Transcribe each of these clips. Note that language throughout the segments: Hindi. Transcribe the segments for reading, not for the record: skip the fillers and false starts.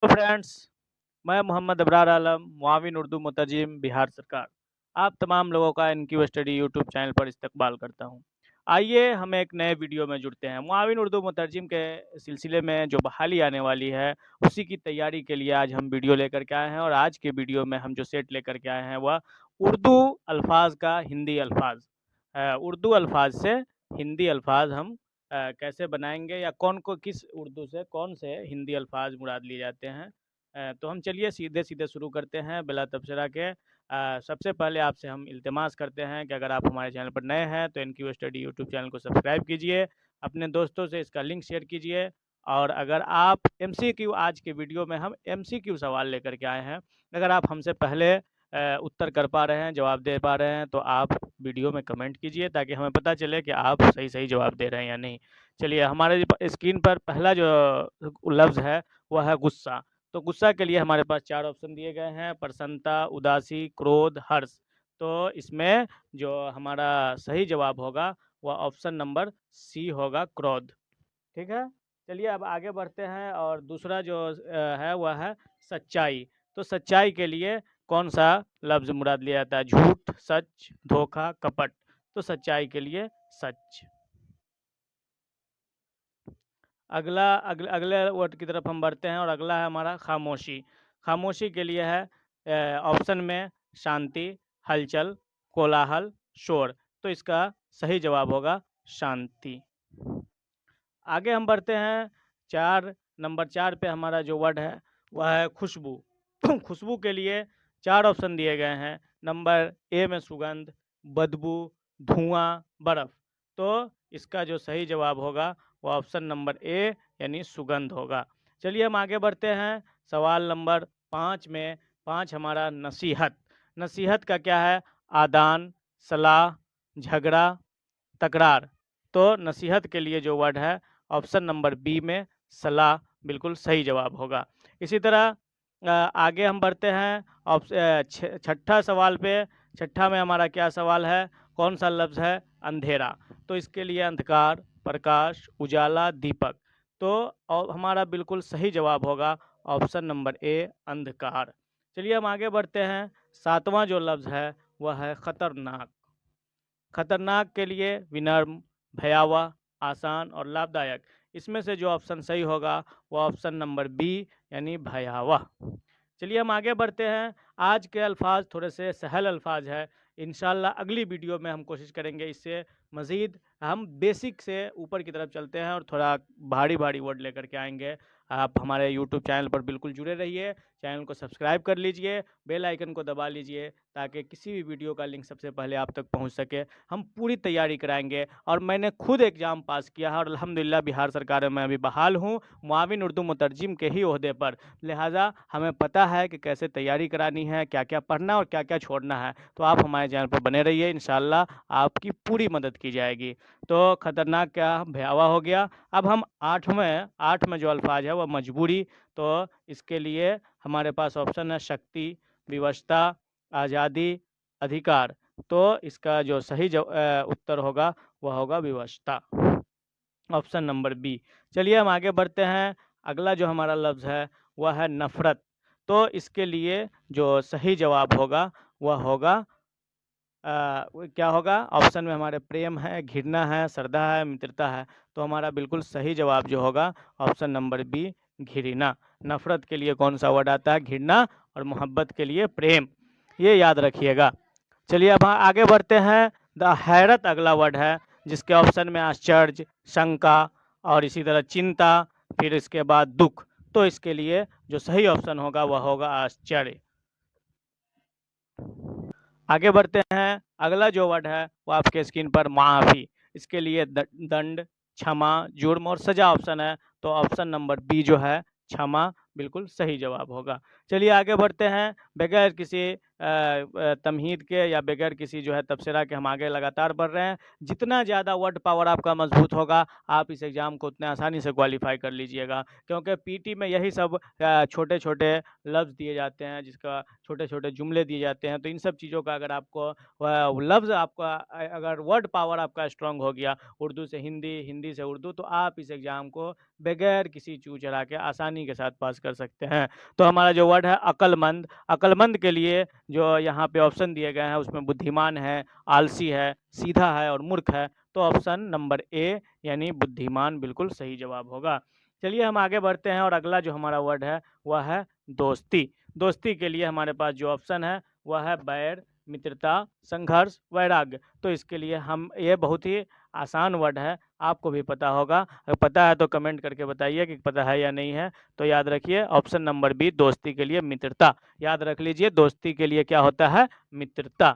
तो फ्रेंड्स, मैं मोहम्मद अबरार आलम, मुआविन उर्दू मुतरजिम, बिहार सरकार। आप तमाम लोगों का इनक्यू स्टडी यूट्यूब चैनल पर इस्तकबाल करता हूँ। आइए हम एक नए वीडियो में जुड़ते हैं। मुआविन उर्दू मुतरजिम के सिलसिले में जो बहाली आने वाली है, उसी की तैयारी के लिए आज हम वीडियो लेकर के आए हैं। और आज के वीडियो में हम जो सेट लेकर के आए हैं वह उर्दू अल्फाज का हिंदी अल्फाज। उर्दू अल्फाज से हिंदी अल्फाज हम कैसे बनाएंगे, या कौन को किस उर्दू से कौन से हिंदी अल्फाज मुराद लिए जाते हैं। तो हम चलिए सीधे सीधे शुरू करते हैं बिला तबसरा के। सबसे पहले आपसे हम इल्तिमास करते हैं कि अगर आप हमारे चैनल पर नए हैं तो इनक्यू स्टडी यूट्यूब चैनल को सब्सक्राइब कीजिए, अपने दोस्तों से इसका लिंक शेयर कीजिए। और अगर आप MCQ, आज के वीडियो में हम MCQ सवाल लेकर के आए हैं, अगर आप हमसे पहले उत्तर कर पा रहे हैं, जवाब दे पा रहे हैं, तो आप वीडियो में कमेंट कीजिए ताकि हमें पता चले कि आप सही सही जवाब दे रहे हैं या नहीं। चलिए, हमारे स्क्रीन पर पहला जो लफ्ज़ है वह है गुस्सा। तो गुस्सा के लिए हमारे पास 4 ऑप्शन दिए गए हैं: प्रसन्नता, उदासी, क्रोध, हर्ष। तो इसमें जो हमारा सही जवाब होगा वह ऑप्शन नंबर सी होगा, क्रोध। ठीक है? चलिए अब आगे बढ़ते हैं, और दूसरा जो है वह है सच्चाई। तो सच्चाई के लिए कौन-सा लफ्ज़ मुराद लिया जाता है? झूठ, सच, धोखा, कपट। तो सच्चाई के लिए सच। अगले वर्ड की तरफ हम बढ़ते हैं, और अगला है हमारा खामोशी। खामोशी के लिए है ऑप्शन में शांति, हलचल, कोलाहल, शोर। तो इसका सही जवाब होगा शांति। आगे हम बढ़ते हैं, नंबर 4 पे हमारा जो वर्ड है वह है खुशबू। खुशबू के लिए 4 ऑप्शन दिए गए हैं। नंबर ए में सुगंध, बदबू, धुआं, बर्फ़। तो इसका जो सही जवाब होगा वो ऑप्शन नंबर ए यानी सुगंध होगा। चलिए हम आगे बढ़ते हैं, सवाल नंबर 5 में। 5 हमारा नसीहत। नसीहत का क्या है? आदान, सलाह, झगड़ा, तकरार। तो नसीहत के लिए जो वर्ड है ऑप्शन नंबर बी में सलाह बिल्कुल सही जवाब होगा। इसी तरह आगे हम बढ़ते हैं छठा सवाल पे। छठा में हमारा क्या सवाल है? कौन सा लफ्ज़ है? अंधेरा। तो इसके लिए अंधकार, प्रकाश, उजाला, दीपक। तो हमारा बिल्कुल सही जवाब होगा ऑप्शन नंबर ए, अंधकार। चलिए हम आगे बढ़ते हैं, 7वां जो लफ्ज़ है वह है खतरनाक। खतरनाक के लिए विनम्र, भयावह, आसान और लाभदायक। इसमें से जो ऑप्शन सही होगा वो ऑप्शन नंबर बी यानी भयावह। चलिए हम आगे बढ़ते हैं। आज के अल्फाज थोड़े से सहल अल्फाज है। इंशाल्लाह अगली वीडियो में हम कोशिश करेंगे इससे मज़ीद हम बेसिक से ऊपर की तरफ चलते हैं और थोड़ा भारी भारी वर्ड लेकर के आएंगे। आप हमारे यूट्यूब चैनल पर बिल्कुल जुड़े रहिए, चैनल को सब्सक्राइब कर लीजिए, बेल आइकन को दबा लीजिए ताकि किसी भी वीडियो का लिंक सबसे पहले आप तक पहुंच सके। हम पूरी तैयारी कराएंगे, और मैंने खुद एग्ज़ाम पास किया है और अल्हम्दुलिल्लाह बिहार सरकार में मैं अभी बहाल हूँ, मुआविन उर्दू मुतरजिम के ही ओहदे पर। लिहाजा हमें पता है कि कैसे तैयारी करानी है, क्या क्या पढ़ना और क्या क्या छोड़ना है। तो आप हमारे चैनल पर बने रहिए, इंशाल्लाह आपकी पूरी मदद की जाएगी। तो खतरनाक क्या, भयावह हो गया। अब हम 8 में जो अल्फाज है वह मजबूरी। तो इसके लिए हमारे पास ऑप्शन है शक्ति, विवशता, आज़ादी, अधिकार। तो इसका जो सही उत्तर होगा वह होगा विवशता, ऑप्शन नंबर बी। चलिए हम आगे बढ़ते हैं, अगला जो हमारा लफ्ज़ है वह है नफ़रत। तो इसके लिए जो सही जवाब होगा वह होगा वो क्या होगा? ऑप्शन में हमारे प्रेम है, घृणा है, श्रद्धा है, मित्रता है। तो हमारा बिल्कुल सही जवाब जो होगा ऑप्शन नंबर बी, घृणा। नफ़रत के लिए कौन सा वर्ड आता है? घृणा। और मोहब्बत के लिए प्रेम। ये याद रखिएगा। चलिए अब आगे बढ़ते हैं, द हैरत अगला वर्ड है, जिसके ऑप्शन में आश्चर्य, शंका और इसी तरह चिंता, फिर इसके बाद दुख। तो इसके लिए जो सही ऑप्शन होगा वह होगा आश्चर्य। आगे बढ़ते हैं, अगला जो वर्ड है वो आपके स्क्रीन पर माफ़ी। इसके लिए दंड, क्षमा, जुर्म और सज़ा ऑप्शन है। तो ऑप्शन नंबर बी जो है क्षमा बिल्कुल सही जवाब होगा। चलिए आगे बढ़ते हैं, बगैर किसी तमहीद के या बगैर किसी जो है तबसरा के हम आगे लगातार बढ़ रहे हैं। जितना ज़्यादा वर्ड पावर आपका मजबूत होगा, आप इस एग्ज़ाम को उतने आसानी से क्वालिफाई कर लीजिएगा, क्योंकि पीटी में यही सब छोटे छोटे लफ्ज़ दिए जाते हैं, जिसका छोटे छोटे जुमले दिए जाते हैं। तो इन सब चीज़ों का अगर आपको लफ्ज़ आपका अगर वर्ड पावर आपका स्ट्रांग हो गया, उर्दू से हिंदी, हिंदी से उर्दू, तो आप इस एग्ज़ाम को बगैर किसी चू चढ़ा के आसानी के साथ पास पास कर सकते हैं। तो हमारा जो वर्ड है अक्लमंद, अक्लमंद के लिए जो यहाँ पे ऑप्शन दिए गए हैं उसमें बुद्धिमान है, आलसी है, सीधा है और मूर्ख है। तो ऑप्शन नंबर ए यानी बुद्धिमान बिल्कुल सही जवाब होगा। चलिए हम आगे बढ़ते हैं और अगला जो हमारा वर्ड है वह है दोस्ती। दोस्ती के लिए हमारे पास जो ऑप्शन है वह है बैर, मित्रता, संघर्ष, वैराग्य। तो इसके लिए हम ये बहुत ही आसान वर्ड है, आपको भी पता होगा। अगर पता है तो कमेंट करके बताइए कि पता है या नहीं है। तो याद रखिए ऑप्शन नंबर बी दोस्ती के लिए मित्रता। याद रख लीजिए दोस्ती के लिए क्या होता है, मित्रता।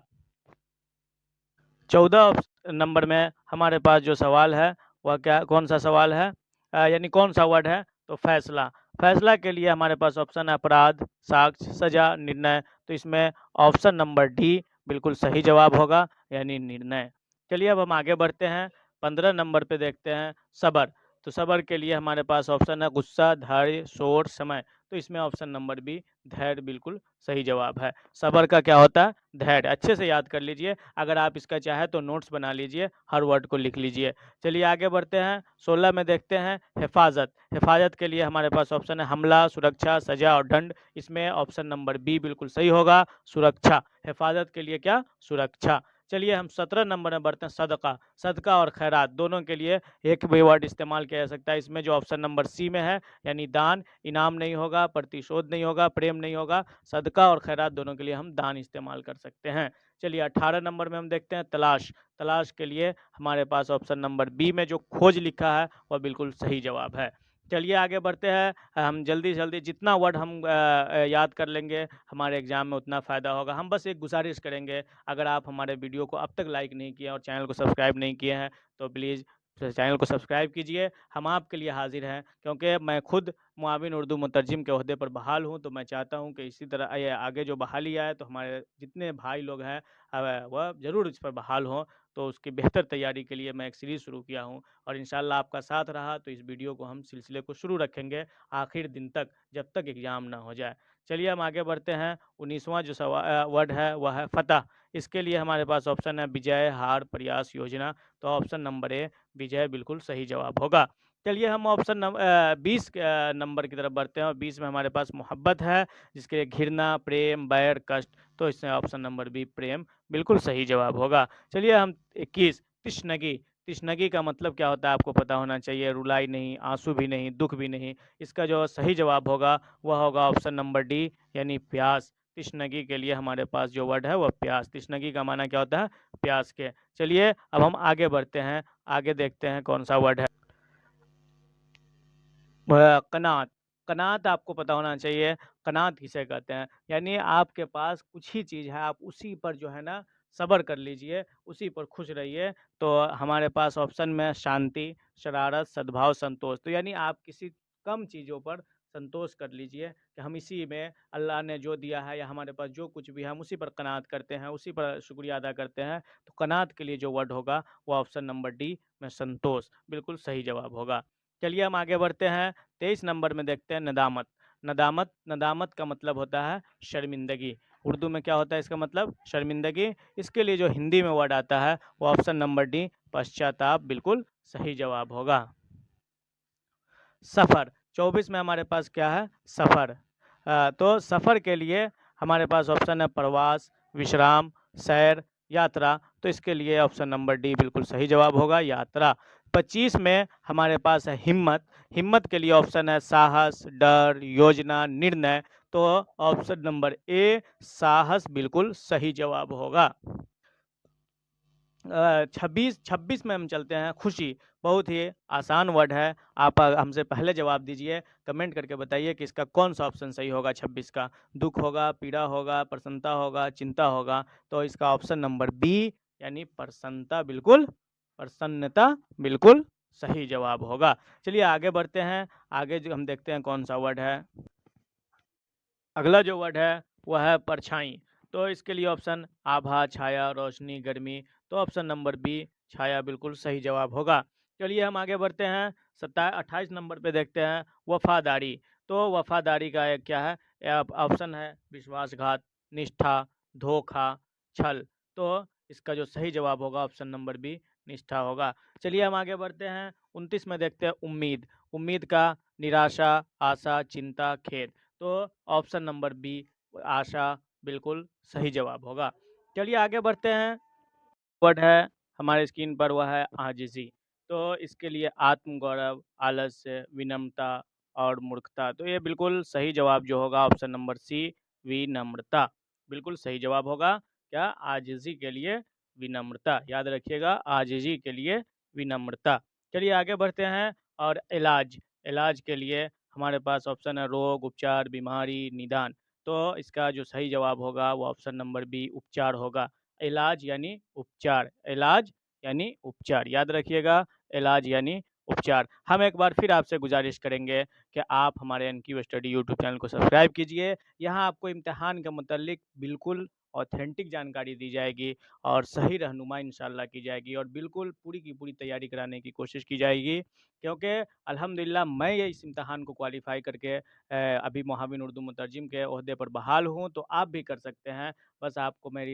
14 नंबर में हमारे पास जो सवाल है वह क्या, कौन सा सवाल है, यानी कौन सा वर्ड है, तो फैसला। फैसला के लिए हमारे पास ऑप्शन है अपराध, साक्ष्य, सजा, निर्णय। तो इसमें ऑप्शन नंबर डी बिल्कुल सही जवाब होगा, यानी निर्णय। चलिए अब हम आगे बढ़ते हैं। 15 नंबर पे देखते हैं सबर। तो सबर के लिए हमारे पास ऑप्शन है गुस्सा, धैर्य, शोर, समय। तो इसमें ऑप्शन नंबर बी धैर्य बिल्कुल सही जवाब है। सबर का क्या होता है, धैर्य। अच्छे से याद कर लीजिए, अगर आप इसका चाहे तो नोट्स बना लीजिए, हर वर्ड को लिख लीजिए। चलिए आगे बढ़ते हैं। 16 में देखते हैं हिफाजत। हिफाजत के लिए हमारे पास ऑप्शन है हमला, सुरक्षा, सजा और दंड। इसमें ऑप्शन नंबर बी बिल्कुल सही होगा, सुरक्षा। हिफाजत के लिए क्या, सुरक्षा। चलिए हम 17 नंबर में बढ़ते हैं सदका। सदका और खैरात दोनों के लिए एक भी वर्ड इस्तेमाल किया जा सकता है। इसमें जो ऑप्शन नंबर सी में है, यानी दान, इनाम नहीं होगा, प्रतिशोध नहीं होगा, प्रेम नहीं होगा। सदका और खैरात दोनों के लिए हम दान इस्तेमाल कर सकते हैं। चलिए 18 नंबर में हम देखते हैं तलाश। तलाश के लिए हमारे पास ऑप्शन नंबर बी में जो खोज लिखा है वह बिल्कुल सही जवाब है। चलिए आगे बढ़ते हैं। हम जल्दी जल्दी जितना वर्ड हम याद कर लेंगे हमारे एग्जाम में उतना फ़ायदा होगा। हम बस एक गुजारिश करेंगे, अगर आप हमारे वीडियो को अब तक लाइक नहीं किए और चैनल को सब्सक्राइब नहीं किए हैं तो प्लीज़ चैनल को सब्सक्राइब कीजिए। हम आपके लिए हाजिर हैं, क्योंकि मैं खुद मुआविन उर्दू मुतरजिम के ओहदे पर बहाल हूँ। तो मैं चाहता हूँ कि इसी तरह ये आगे जो बहाली आए तो हमारे जितने भाई लोग हैं वह ज़रूर इस पर बहाल हों। तो उसकी बेहतर तैयारी के लिए मैं एक सीरीज़ शुरू किया हूँ, और इंशाल्लाह आपका साथ रहा तो इस वीडियो को हम सिलसिले को शुरू रखेंगे आखिर दिन तक, जब तक एग्ज़ाम ना हो जाए। चलिए हम आगे बढ़ते हैं। 19वां जो वर्ड है वह है फतह। इसके लिए हमारे पास ऑप्शन है विजय, हार, प्रयास, योजना। तो ऑप्शन नंबर ए विजय बिल्कुल सही जवाब होगा। चलिए हम ऑप्शन 20 नंबर की तरफ बढ़ते हैं, और 20 में हमारे पास मोहब्बत है, जिसके लिए घृणा, प्रेम, बैर, कष्ट। तो इसमें ऑप्शन नंबर बी प्रेम बिल्कुल सही जवाब होगा। चलिए हम 21 तिश्नगी। तिश्नगी का मतलब क्या होता है आपको पता होना चाहिए, रुलाई नहीं, आंसू भी नहीं, दुख भी नहीं। इसका जो सही जवाब होगा वह होगा ऑप्शन नंबर डी यानी प्यास। तिश्नगी के लिए हमारे पास जो वर्ड है वह प्यास। तिश्नगी का माना क्या होता है, प्यास के। चलिए अब हम आगे बढ़ते हैं, आगे देखते हैं कौन सा वर्ड है। कनात। कनात आपको पता होना चाहिए, कनात किसे कहते हैं, यानी आपके पास कुछ ही चीज़ है, आप उसी पर जो है ना सब्र कर लीजिए, उसी पर खुश रहिए। तो हमारे पास ऑप्शन में शांति, शरारत, सद्भाव, संतोष। तो यानी आप किसी कम चीज़ों पर संतोष कर लीजिए कि हम इसी में, अल्लाह ने जो दिया है या हमारे पास जो कुछ भी है हम उसी पर कनात करते हैं, उसी पर शुक्रिया अदा करते हैं। तो कनात के लिए जो वर्ड होगा वो ऑप्शन नंबर डी में संतोष बिल्कुल सही जवाब होगा। चलिए हम आगे बढ़ते हैं। 23 नंबर में देखते हैं नदामत। नदामत, नदामत का मतलब होता है शर्मिंदगी। उर्दू में क्या होता है इसका मतलब, शर्मिंदगी। इसके लिए जो हिंदी में वर्ड आता है वो ऑप्शन नंबर डी पश्चाताप बिल्कुल सही जवाब होगा। सफ़र। 24 में हमारे पास क्या है, सफ़र। तो सफ़र के लिए हमारे पास ऑप्शन है प्रवास, विश्राम, सैर, यात्रा। तो इसके लिए ऑप्शन नंबर डी बिल्कुल सही जवाब होगा, यात्रा। 25 में हमारे पास है हिम्मत। हिम्मत के लिए ऑप्शन है साहस, डर, योजना, निर्णय। तो ऑप्शन नंबर ए साहस बिल्कुल सही जवाब होगा। 26 में हम चलते हैं खुशी। बहुत ही आसान वर्ड है, आप हमसे पहले जवाब दीजिए, कमेंट करके बताइए कि इसका कौन सा ऑप्शन सही होगा 26 का। दुख होगा, पीड़ा होगा, प्रसन्नता होगा, चिंता होगा। तो इसका ऑप्शन नंबर बी यानी प्रसन्नता बिल्कुल, प्रसन्नता बिल्कुल सही जवाब होगा। चलिए आगे बढ़ते हैं, आगे जो हम देखते हैं कौन सा वर्ड है। अगला जो वर्ड है वह है परछाई। तो इसके लिए ऑप्शन आभा, छाया, रोशनी, गर्मी। तो ऑप्शन नंबर बी छाया बिल्कुल सही जवाब होगा। चलिए हम आगे बढ़ते हैं। 28 नंबर पे देखते हैं वफादारी। तो वफादारी का एक क्या है, ऑप्शन है विश्वासघात, निष्ठा, धोखा, छल। तो इसका जो सही जवाब होगा ऑप्शन नंबर बी निष्ठा होगा। चलिए हम आगे बढ़ते हैं। 29 में देखते हैं उम्मीद। उम्मीद का निराशा, आशा, चिंता, खेद। तो ऑप्शन नंबर बी आशा बिल्कुल सही जवाब होगा। चलिए आगे बढ़ते हैं। वर्ड है हमारे स्क्रीन पर, वह है आजिज़ी। तो इसके लिए आत्मगौरव, आलस्य, विनम्रता और मूर्खता। तो ये बिल्कुल सही जवाब जो होगा ऑप्शन नंबर सी, विनम्रता, बिल्कुल सही जवाब होगा। क्या? आजिज़ी के लिए विनम्रता, याद रखिएगा, आजिज़ी के लिए विनम्रता। चलिए आगे बढ़ते हैं। और इलाज, इलाज के लिए हमारे पास ऑप्शन है रोग, उपचार, बीमारी, निदान। तो इसका जो सही जवाब होगा वो ऑप्शन नंबर बी उपचार होगा। इलाज यानी उपचार, इलाज यानी उपचार, याद रखिएगा, इलाज यानी उपचार। हम एक बार फिर आपसे गुजारिश करेंगे कि आप हमारे एनक्यू स्टडी यूट्यूब चैनल को सब्सक्राइब कीजिए। यहाँ आपको इम्तिहान के मुतालिक बिल्कुल ऑथेंटिक जानकारी दी जाएगी और सही रहनुमाई इंशाल्लाह की जाएगी और बिल्कुल पूरी की पूरी तैयारी कराने की कोशिश की जाएगी, क्योंकि अल्हम्दुलिल्लाह मैं ये इस इम्तिहान को क्वालिफाई करके अभी मुहाविन उर्दू मुतरजिम के ओहदे पर बहाल हूँ, तो आप भी कर सकते हैं। बस आपको मेरी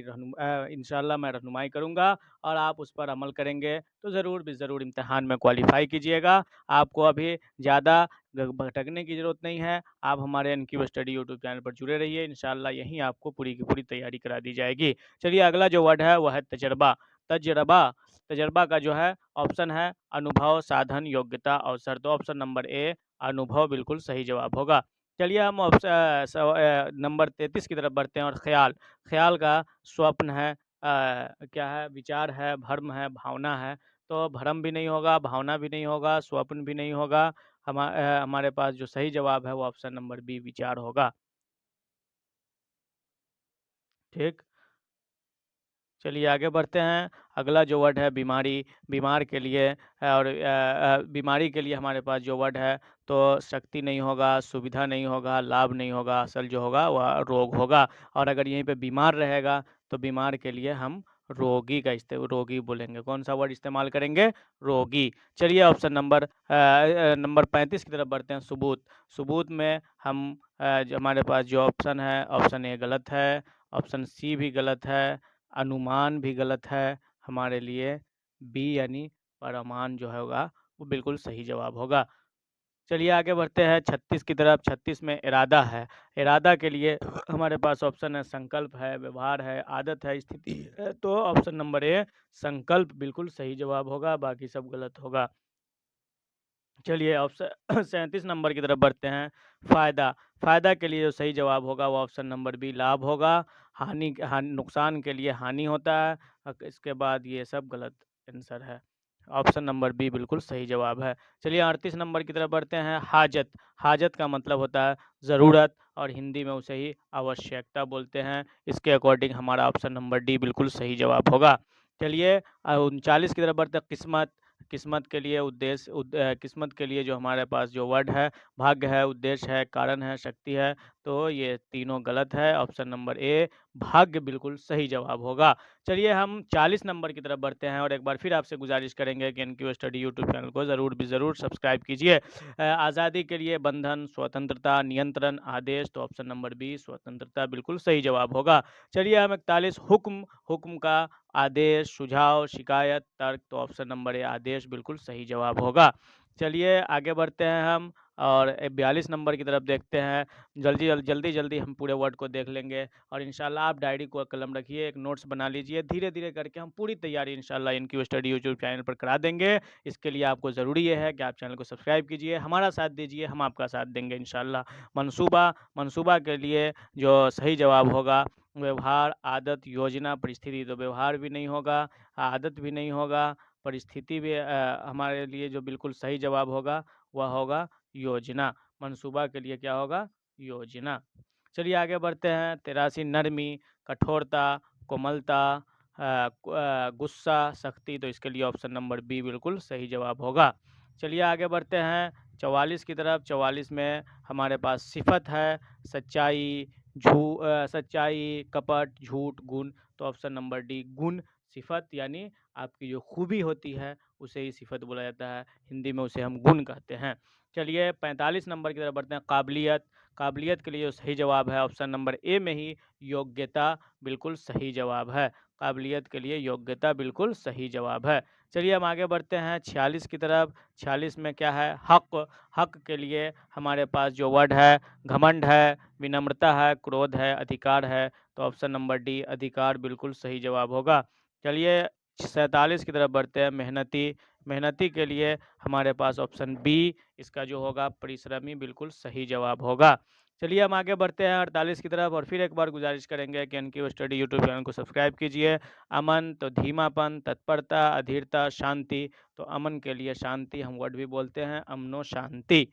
इंशाल्लाह मैं रहनुमाई करूँगा और आप उस पर अमल करेंगे तो ज़रूर भी ज़रूर इम्तिहान में क्वालिफ़ाई कीजिएगा। आपको अभी ज़्यादा भटकने की ज़रूरत नहीं है। आप हमारे एनक्यू स्टडी यूट्यूब चैनल पर जुड़े रहिए, इंशाल्लाह यहीं आपको पूरी की पूरी तैयारी करा दी जाएगी। चलिए अगला जो वर्ड है वह है तजर्बा। तजर्बा, तजर्बा का जो है ऑप्शन है अनुभव, साधन, योग्यता, अवसर। तो ऑप्शन नंबर ए अनुभव बिल्कुल सही जवाब होगा। चलिए हम नंबर 33 की तरफ बढ़ते हैं। और ख्याल, ख्याल का स्वप्न है, क्या है, विचार है, भ्रम है, भावना है। तो भ्रम भी नहीं होगा, भावना भी नहीं होगा, स्वप्न भी नहीं होगा। हमारे पास जो सही जवाब है वो ऑप्शन नंबर बी विचार होगा। ठीक, चलिए आगे बढ़ते हैं। अगला जो वर्ड है बीमारी, बीमार के लिए और बीमारी के लिए हमारे पास जो वर्ड है तो शक्ति नहीं होगा, सुविधा नहीं होगा, लाभ नहीं होगा, असल जो होगा वह रोग होगा। और अगर यहीं पे बीमार रहेगा तो बीमार के लिए हम रोगी का रोगी बोलेंगे। कौन सा वर्ड इस्तेमाल करेंगे? रोगी। चलिए ऑप्शन नंबर 35 की तरफ बढ़ते हैं। सबूत, सबूत में हम जो हमारे पास जो ऑप्शन है, ऑप्शन ए गलत है, ऑप्शन सी भी गलत है, अनुमान भी गलत है। हमारे लिए बी यानी परमान जो होगा वो बिल्कुल सही जवाब होगा। चलिए आगे बढ़ते हैं 36 की तरफ। 36 में इरादा है। इरादा के लिए हमारे पास ऑप्शन है संकल्प है, व्यवहार है, आदत है, स्थिति है। तो ऑप्शन नंबर ए संकल्प बिल्कुल सही जवाब होगा, बाकी सब गलत होगा। चलिए ऑप्शन 37 नंबर की तरफ बढ़ते हैं। फ़ायदा, फ़ायदा के लिए जो सही जवाब होगा वो ऑप्शन नंबर बी लाभ होगा। नुकसान के लिए हानि होता है। इसके बाद ये सब गलत आंसर है। ऑप्शन नंबर बी बिल्कुल सही जवाब है। चलिए 38 नंबर की तरफ बढ़ते हैं। हाजत, हाजत का मतलब होता है ज़रूरत और हिंदी में उसे ही आवश्यकता बोलते हैं। इसके अकॉर्डिंग हमारा ऑप्शन नंबर डी बिल्कुल सही जवाब होगा। चलिए 39 की तरफ बढ़ते हैं। किस्मत, किस्मत के लिए उद्देश्य, किस्मत के लिए जो हमारे पास जो वर्ड है भाग्य है, उद्देश्य है, कारण है, शक्ति है। तो ये तीनों गलत है। ऑप्शन नंबर ए भाग्य बिल्कुल सही जवाब होगा। चलिए हम 40 नंबर की तरफ बढ़ते हैं और एक बार फिर आपसे गुजारिश करेंगे कि एनक्यू स्टडी यूट्यूब चैनल को ज़रूर भी ज़रूर सब्सक्राइब कीजिए। आज़ादी के लिए बंधन, स्वतंत्रता, नियंत्रण, आदेश। तो ऑप्शन नंबर बी स्वतंत्रता बिल्कुल सही जवाब होगा। चलिए हम 41 हुक्म, हुक्म का आदेश, सुझाव, शिकायत, तर्क। तो ऑप्शन नंबर ए आदेश बिल्कुल सही जवाब होगा। चलिए आगे बढ़ते हैं हम और 42 नंबर की तरफ देखते हैं। जल्दी जल्दी हम पूरे वर्ड को देख लेंगे और इंशाल्लाह आप डायरी को कलम रखिए, एक नोट्स बना लीजिए। धीरे धीरे करके हम पूरी तैयारी इंशाल्लाह एनक्यू स्टडी यूट्यूब चैनल पर करा देंगे। इसके लिए आपको ज़रूरी ये है कि आप चैनल को सब्सक्राइब कीजिए, हमारा साथ दीजिए, हम आपका साथ देंगे इंशाल्लाह। मंसूबा, मंसूबा के लिए जो सही जवाब होगा व्यवहार, आदत, योजना, परिस्थिति। तो व्यवहार भी नहीं होगा, आदत भी नहीं होगा, परिस्थिति भी हमारे लिए जो बिल्कुल सही जवाब होगा वह होगा योजना। मंसूबा के लिए क्या होगा? योजना। चलिए आगे बढ़ते हैं। 83 नरमी, कठोरता, कोमलता, गुस्सा, सख्ती। तो इसके लिए ऑप्शन नंबर बी बिल्कुल सही जवाब होगा। चलिए आगे बढ़ते हैं 44 की तरफ। 44 में हमारे पास सिफत है सच्चाई, सच्चाई, कपट, झूठ, गुण। तो ऑप्शन नंबर डी गुण, सिफत यानी आपकी जो खूबी होती है उसे ही सिफत बोला जाता है, हिंदी में उसे हम गुण कहते हैं। चलिए 45 नंबर की तरफ बढ़ते हैं। काबिलियत, काबिलियत के लिए जो सही जवाब है ऑप्शन नंबर ए में ही योग्यता बिल्कुल सही जवाब है। काबिलियत के लिए योग्यता बिल्कुल सही जवाब है। चलिए हम आगे बढ़ते हैं 46 की तरफ। 46 में क्या है? हक। हक के लिए हमारे पास जो वर्ड है घमंड है, विनम्रता है, क्रोध है, अधिकार है। तो ऑप्शन नंबर डी अधिकार बिल्कुल सही जवाब होगा। चलिए 47 की तरफ बढ़ते हैं। मेहनती। मेहनती के लिए हमारे पास ऑप्शन बी इसका जो होगा परिश्रमी बिल्कुल सही जवाब होगा। चलिए हम आगे बढ़ते हैं 48 की तरफ और फिर एक बार गुजारिश करेंगे कि एनक्यू स्टडी यूट्यूब चैनल को सब्सक्राइब कीजिए। अमन तो धीमापन, तत्परता, अधीरता, शांति। तो अमन के लिए शांति हम वर्ड भी बोलते हैं, अमनो शांति।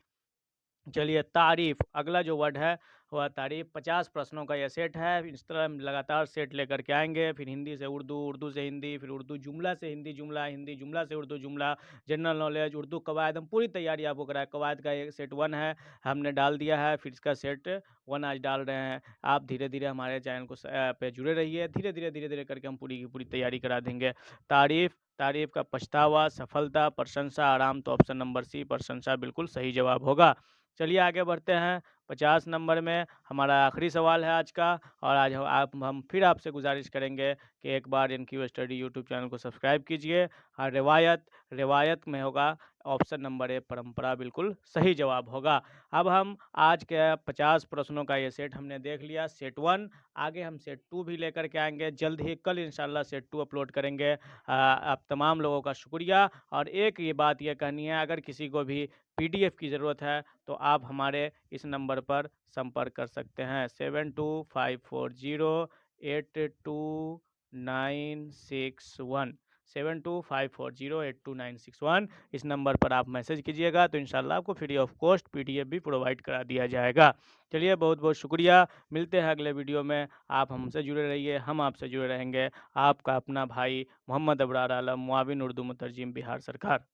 चलिए तारीफ, अगला जो वर्ड है वह तारीफ। 50 प्रश्नों का यह सेट है। इस तरह हम लगातार सेट लेकर के आएंगे। फिर हिंदी से उर्दू, उर्दू से हिंदी, फिर उर्दू जुमला से हिंदी जुमला, हिंदी जुमला से उर्दू जुमला, जनरल नॉलेज, उर्दू कवायद। हम पूरी तैयारी आपको कराए। कवायद का एक सेट 1 है, हमने डाल दिया है। फिर इसका सेट 1 आज डाल रहे हैं। आप धीरे धीरे हमारे चैनल को पे जुड़े रहिए। धीरे धीरे करके हम पूरी की पूरी तैयारी करा देंगे। तारीफ, तारीफ का पछतावा, सफलता, प्रशंसा, आराम। तो ऑप्शन नंबर सी प्रशंसा बिल्कुल सही जवाब होगा। चलिए आगे बढ़ते हैं 50 नंबर में। हमारा आखिरी सवाल है आज का, और आज हम फिर आपसे गुजारिश करेंगे कि एक बार एनक्यू स्टडी यूट्यूब चैनल को सब्सक्राइब कीजिए। और रिवायत, रिवायत में होगा ऑप्शन नंबर ए परंपरा बिल्कुल सही जवाब होगा। अब हम आज के 50 प्रश्नों का ये सेट हमने देख लिया, सेट 1। आगे हम सेट 2 भी लेकर के आएंगे जल्द ही। कल इंशाल्लाह सेट 2 अपलोड करेंगे। आप तमाम लोगों का शुक्रिया। और एक ये बात ये कहनी है, अगर किसी को भी पीडीएफ की ज़रूरत है तो आप हमारे इस नंबर पर संपर्क कर सकते हैं 7254082961, 7254082961। इस नंबर पर आप मैसेज कीजिएगा तो इंशाल्लाह आपको फ्री ऑफ कॉस्ट पीडीएफ भी प्रोवाइड करा दिया जाएगा। चलिए बहुत बहुत शुक्रिया। मिलते हैं अगले वीडियो में। आप हमसे जुड़े रहिए, हम आपसे जुड़े रहेंगे। आपका अपना भाई मोहम्मद अबरार आलम, मुआविन उर्दू मुतरजिम, बिहार सरकार।